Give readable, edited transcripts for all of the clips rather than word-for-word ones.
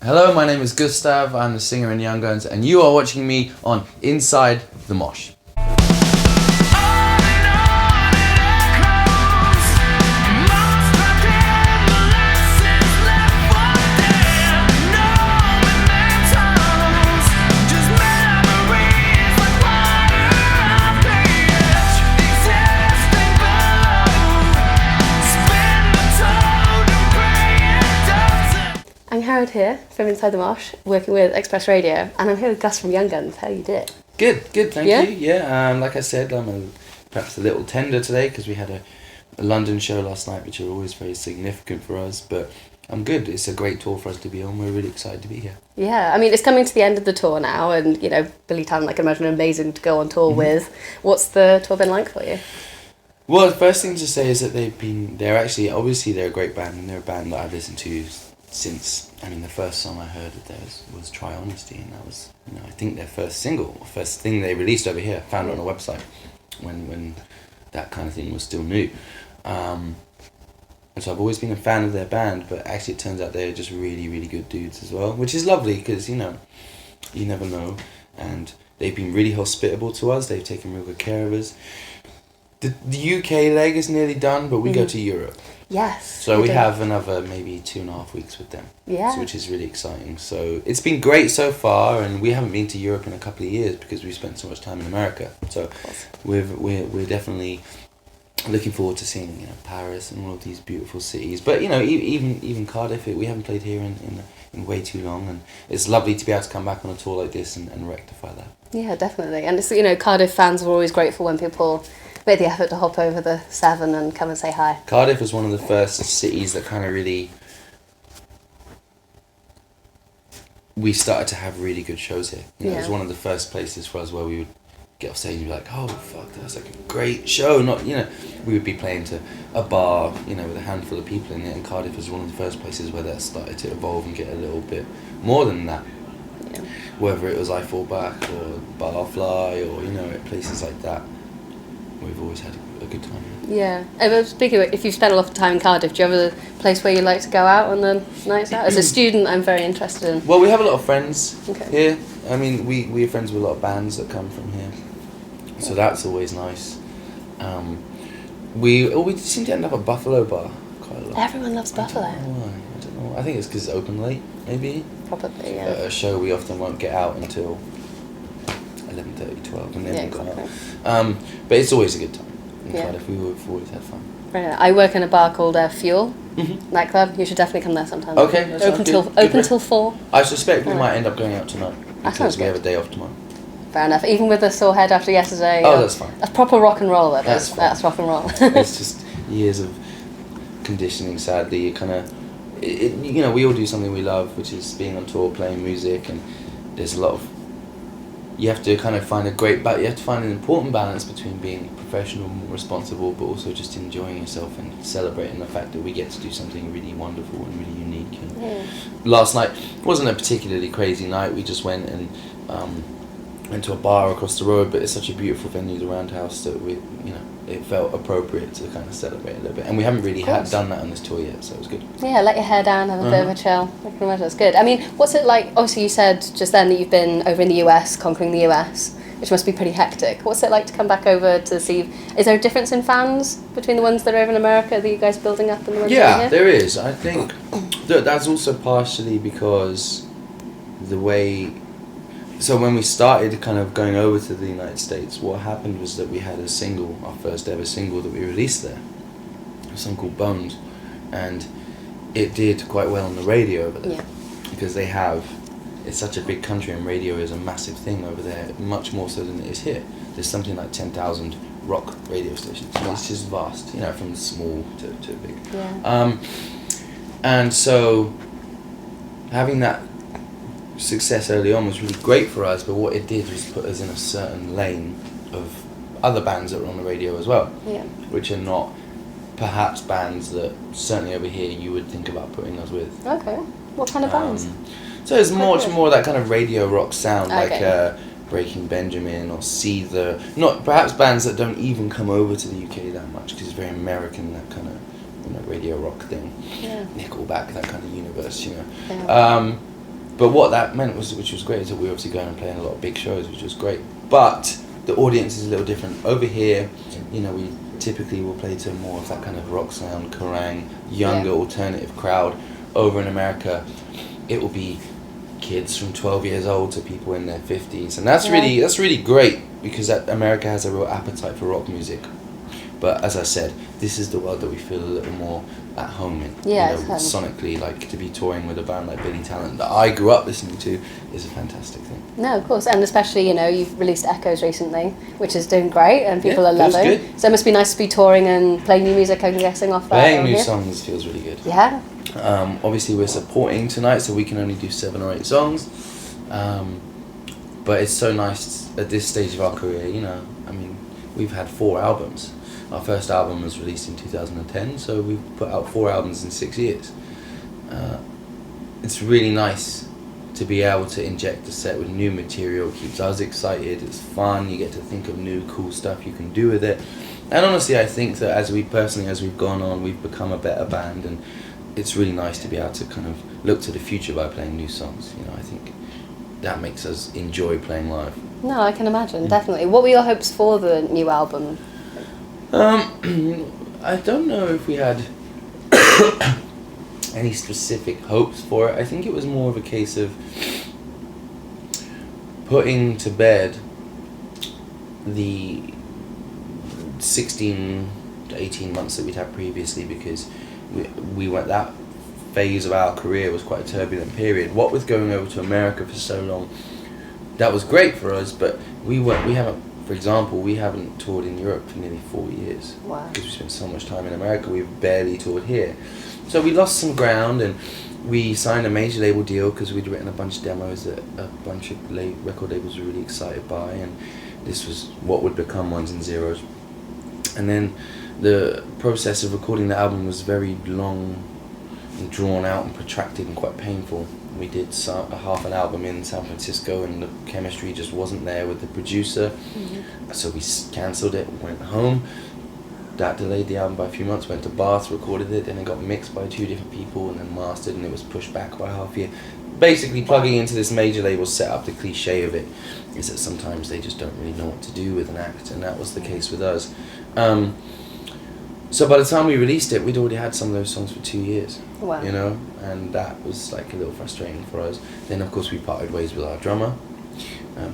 Hello, my name is Gustav, I'm the singer in Young Guns, and you are watching me on Inside the Mosh. I'm Harold here from Inside the Mosh, working with Xpress Radio, and I'm here with Gus from Young Guns. How you doing? Good, thank you. Yeah, like I said, I'm perhaps a little tender today because we had a London show last night, which are always very significant for us, but I'm good. It's a great tour for us to be on. We're really excited to be here. Yeah, I mean, it's coming to the end of the tour now, and, you know, Billie Talent, I can imagine, amazing to go on tour with. What's the tour been like for you? Well, the first thing to say is that they're a great band, and they're a band that I've listened to since, the first song I heard of theirs was Try Honesty, and that was, I think their first thing they released over here, found it on a website when that kind of thing was still new. And so I've always been a fan of their band, but actually it turns out they're just really, really good dudes as well, which is lovely because, you never know. And they've been really hospitable to us. They've taken real good care of us. The UK leg is nearly done, but we go to Europe. Yes. So we have another maybe 2.5 weeks with them. Yeah. So, which is really exciting. So it's been great so far, and we haven't been to Europe in a couple of years because we've spent so much time in America. So we're definitely looking forward to seeing Paris and all of these beautiful cities. But even Cardiff, we haven't played here in way too long, and it's lovely to be able to come back on a tour like this and rectify that. Yeah, definitely. And it's Cardiff fans are always grateful when people made the effort to hop over the Severn and come and say hi. Cardiff was one of the first cities that kind of really, we started to have really good shows here. It was one of the first places for us where we would get off stage and be like, oh fuck, that's like a great show. We would be playing to a bar, with a handful of people in it, and Cardiff was one of the first places where that started to evolve and get a little bit more than that. Yeah. Whether it was I Fall Back or Barfly or, places like that. We've always had a good time. Yeah. Speaking of, if you've spent a lot of time in Cardiff, do you have a place where you like to go out on the nights out? As a student, I'm very interested in. Well, we have a lot of friends here. We are friends with a lot of bands that come from here, so that's always nice. We seem to end up at Buffalo Bar quite a lot. Everyone loves Buffalo. I don't know. I think it's because it's open late, maybe. Probably, yeah. At a show we often won't get out until 11:30, 12, and then we go out. But it's always a good time in Cardiff. We've always had fun. Brilliant. I work in a bar called Fuel nightclub. You should definitely come there sometime. Okay, open till 4. I suspect we might end up going out tonight because we have a day off tomorrow. Fair enough. Even with the sore head after yesterday. Oh, that's fine. That's proper rock and roll. That's rock and roll. It's just years of conditioning. Sadly, we all do something we love, which is being on tour, playing music, and there's a lot of. You have to kind of find you have to find an important balance between being professional, responsible, but also just enjoying yourself and celebrating the fact that we get to do something really wonderful and really unique. And last night wasn't a particularly crazy night. We just went and went to a bar across the road, but it's such a beautiful venue, the Roundhouse, that it felt appropriate to kind of celebrate a little bit. And we haven't really done that on this tour yet, so it was good. Yeah, let your hair down, have a bit of a chill. I can imagine it's good. I mean, what's it like? Obviously, you said just then that you've been over in the US, conquering the US, which must be pretty hectic. What's it like to come back over to see? Is there a difference in fans between the ones that are over in America that you guys are building up and the ones over here? Yeah, there is. I think that's also partially because the way. So when we started kind of going over to the United States, what happened was that we had a single, our first ever single that we released there, a song called Bones, and it did quite well on the radio over there because it's such a big country and radio is a massive thing over there, much more so than it is here. There's something like 10,000 rock radio stations. It's just vast, from small to big. Yeah. And so having that success early on was really great for us, but what it did was put us in a certain lane of other bands that were on the radio as well, which are not perhaps bands that certainly over here you would think about putting us with. Okay. What kind of bands? So it's much more that kind of radio rock sound, like Breaking Benjamin or Seether. Not perhaps bands that don't even come over to the UK that much because it's very American, that kind of radio rock thing. Yeah. Nickelback, that kind of universe, Yeah. But what that meant was, which was great, is that we were obviously going and playing a lot of big shows, which was great. But the audience is a little different. Over here, you know, we typically will play to more of that kind of rock sound, Kerrang, younger alternative crowd. Over in America, it will be kids from 12 years old to people in their 50s, and that's really great, because America has a real appetite for rock music. But as I said, this is the world that we feel a little more at home in. Yeah, you know, sonically, like to be touring with a band like Billie Talent that I grew up listening to is a fantastic thing. No, of course, and especially, you know, you've released Echoes recently, which is doing great and people are loving. Good. So it must be nice to be touring and playing new music, I'm guessing, off that. Playing new songs feels really good. Yeah. Obviously we're supporting tonight, so we can only do 7 or 8 songs. But it's so nice at this stage of our career, you know. I mean, we've had 4 albums. Our first album was released in 2010, so we've put out 4 albums in 6 years. It's really nice to be able to inject a set with new material. It keeps us excited, it's fun, you get to think of new cool stuff you can do with it. And honestly, I think that as we've gone on, we've become a better band, and it's really nice to be able to kind of look to the future by playing new songs. You know, I think that makes us enjoy playing live. No, I can imagine, definitely. What were your hopes for the new album? I don't know if we had any specific hopes for it. I think it was more of a case of putting to bed the 16 to 18 months that we'd had previously, because we went, that phase of our career was quite a turbulent period. What with going over to America for so long, that was great for us, but we haven't, for example, we haven't toured in Europe for nearly 4 years. Wow. Because we spent so much time in America, we've barely toured here. So we lost some ground, and we signed a major label deal because we'd written a bunch of demos that a bunch of record labels were really excited by, and this was what would become Ones and Zeros. And then the process of recording the album was very long and drawn out and protracted and quite painful. We did half an album in San Francisco, and the chemistry just wasn't there with the producer. Mm-hmm. So we cancelled it, went home. That delayed the album by a few months, went to Bath, recorded it, then it got mixed by 2 different people and then mastered, and it was pushed back by half a year. Basically plugging into this major label setup, the cliche of it is that sometimes they just don't really know what to do with an act, and that was the case with us. So by the time we released it, we'd already had some of those songs for 2 years. Wow. You know, and that was like a little frustrating for us. Then of course we parted ways with our drummer,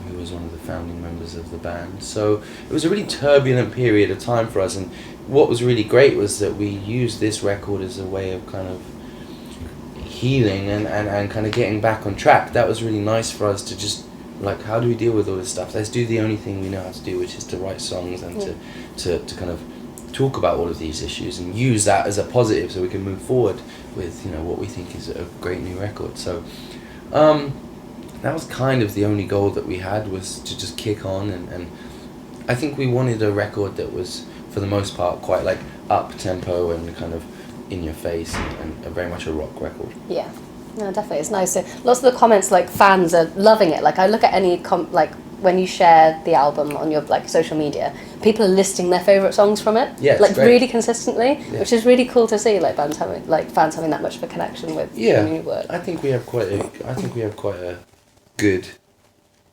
who was one of the founding members of the band. So it was a really turbulent period of time for us, and what was really great was that we used this record as a way of kind of healing and kind of getting back on track. That was really nice for us to just, like, how do we deal with all this stuff? Let's do the only thing we know how to do, which is to write songs and to kind of talk about all of these issues and use that as a positive so we can move forward with, you know, what we think is a great new record. So that was kind of the only goal that we had, was to just kick on, and I think we wanted a record that was, for the most part, quite like up tempo and kind of in your face, and very much a rock record. Yeah. No, definitely, it's nice. So lots of the comments, like, fans are loving it. Like, I look at any when you share the album on your, like, social media, people are listing their favourite songs from it, like, really consistently, which is really cool to see. Like, fans having that much of a connection with the new work. I think we have quite a good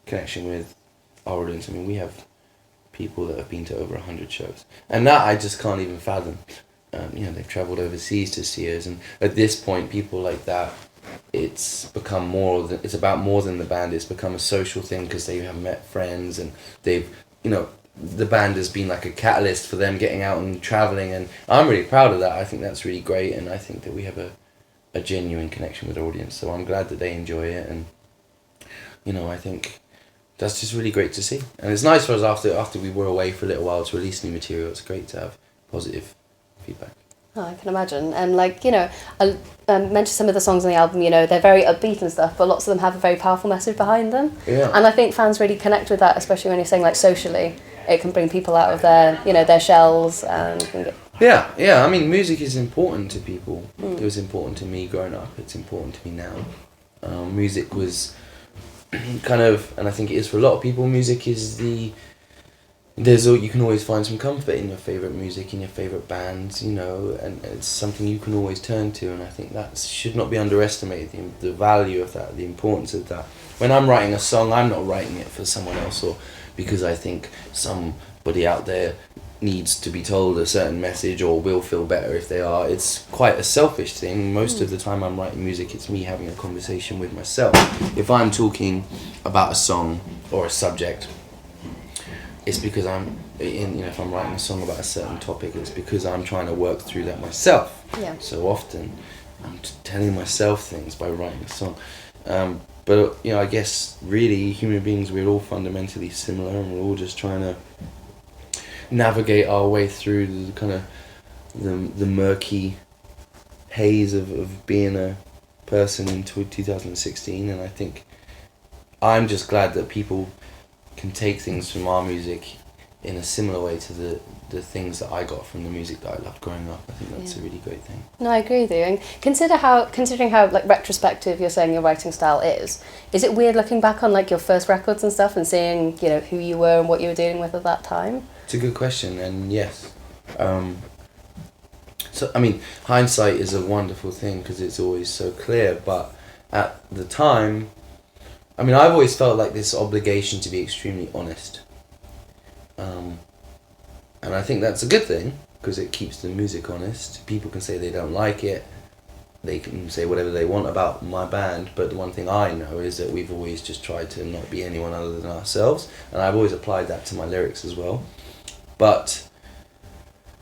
connection with our audience. I mean, we have people that have been to over 100 shows, and that I just can't even fathom. You know, they've travelled overseas to see us, and at this point, people like that, it's become it's about more than the band. It's become a social thing because they have met friends, and they've, you know, the band has been like a catalyst for them getting out and travelling, and I'm really proud of that. I think that's really great, and I think that we have a genuine connection with the audience, so I'm glad that they enjoy it, and, you know, I think that's just really great to see. And it's nice for us after we were away for a little while to release new material. It's great to have positive feedback. Oh, I can imagine. And, like, you know, I mentioned some of the songs on the album, you know, they're very upbeat and stuff, but lots of them have a very powerful message behind them. Yeah. And I think fans really connect with that, especially when you're saying, like, socially, it can bring people out of their, you know, their shells. And Yeah. I mean, music is important to people. It was important to me growing up. It's important to me now. Music was kind of, and I think it is for a lot of people, music is the you can always find some comfort in your favourite music, in your favourite bands, you know, and it's something you can always turn to, and I think that should not be underestimated, the value of that, the importance of that. When I'm writing a song, I'm not writing it for someone else or because I think somebody out there needs to be told a certain message or will feel better if they are. It's quite a selfish thing. Most of the time I'm writing music, it's me having a conversation with myself. If I'm talking about a song or a subject, it's because if I'm writing a song about a certain topic, it's because I'm trying to work through that myself. Yeah. So often I'm telling myself things by writing a song. But I guess really human beings, we're all fundamentally similar, and we're all just trying to navigate our way through the kind of the murky haze of being a person in 2016. And I think I'm just glad that people can take things from our music in a similar way to the things that I got from the music that I loved growing up. I think that's a really great thing. No, I agree with you. And considering how like retrospective you're saying your writing style is it weird looking back on like your first records and stuff and seeing, who you were and what you were dealing with at that time? It's a good question, and yes. So, I mean, hindsight is a wonderful thing because it's always so clear, but at the time, I mean, I've always felt like this obligation to be extremely honest. And I think that's a good thing because it keeps the music honest. People can say they don't like it. They can say whatever they want about my band, but the one thing I know is that we've always just tried to not be anyone other than ourselves, and I've always applied that to my lyrics as well. But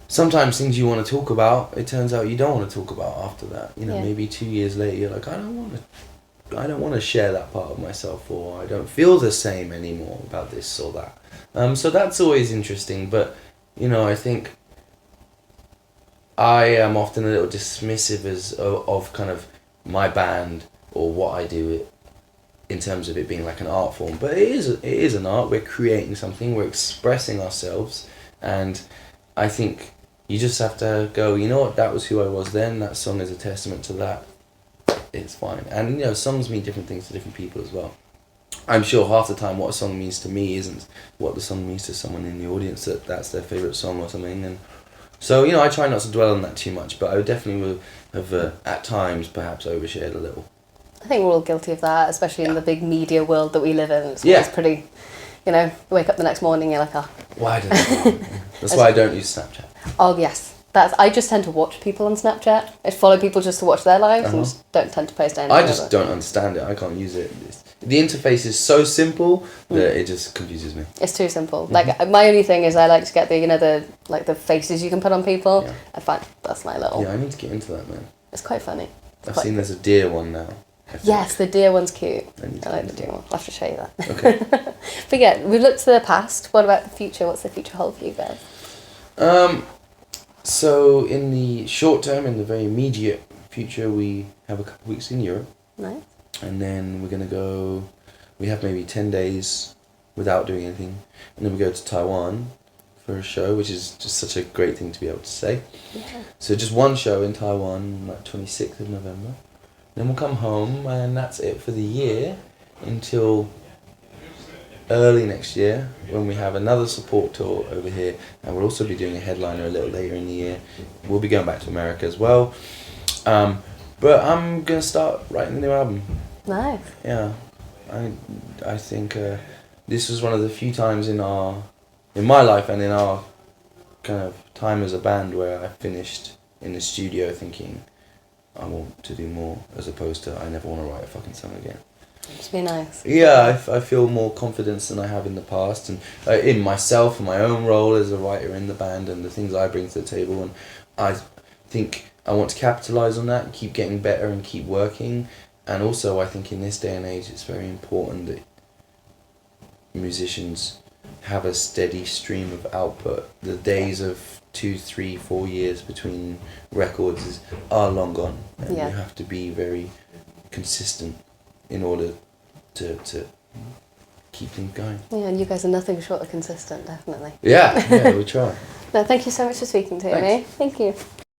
sometimes things you want to talk about, it turns out you don't want to talk about after that. Maybe 2 years later you're like, I don't want to share that part of myself, or I don't feel the same anymore about this or that. So that's always interesting, but I think I am often a little dismissive of kind of my band or what I do in terms of it being like an art form. But it is an art. We're creating something. We're expressing ourselves, and I think you just have to go, you know what, that was who I was then. That song is a testament to that. It's fine. And songs mean different things to different people as well. I'm sure half the time what a song means to me isn't what the song means to someone in the audience, that's their favourite song or something. And so, I try not to dwell on that too much, but I definitely will have at times perhaps overshared a little. I think we're all guilty of that, especially in the big media world that we live in. It's always pretty, you wake up the next morning, you're like, oh. Why don't I? That's why I don't use Snapchat. Oh, yes. I just tend to watch people on Snapchat. I follow people just to watch their lives and just don't tend to post anything. I just don't understand it. I can't use it. The interface is so simple that it just confuses me. It's too simple. Mm-hmm. Like, my only thing is I like to get the faces you can put on people. Yeah. I find that's my little... Yeah, I need to get into that, man. It's quite funny. I've seen there's a deer one now. Yes, the deer one's cute. I like the deer one. I'll have to show you that. Okay. But yeah, we've looked to the past. What about the future? What's the future hold for you guys? So in the short term, in the very immediate future, we have a couple of weeks in Europe. Nice. And then we're going to go, we have maybe 10 days without doing anything. And then we go to Taiwan for a show, which is just such a great thing to be able to say. Yeah. So just one show in Taiwan, like 26th of November. Then we'll come home, and that's it for the year until early next year when we have another support tour over here, and we'll also be doing a headliner a little later in the year. We'll be going back to America as well. But I'm going to start writing a new album. Nice. Yeah. I think this was one of the few times in my life and in our kind of time as a band where I finished in the studio thinking I want to do more, as opposed to I never want to write a fucking song again. Must be nice. Yeah, I feel more confidence than I have in the past, and in myself and my own role as a writer in the band and the things I bring to the table, and I think I want to capitalise on that and keep getting better and keep working. And also I think in this day and age it's very important that musicians have a steady stream of output. The days of 2, 3, 4 years between records are long gone, and you have to be very consistent in order to keep things going. Yeah, and you guys are nothing short of consistent, definitely. Yeah, we try. No, thank you so much for speaking to me. Thank you.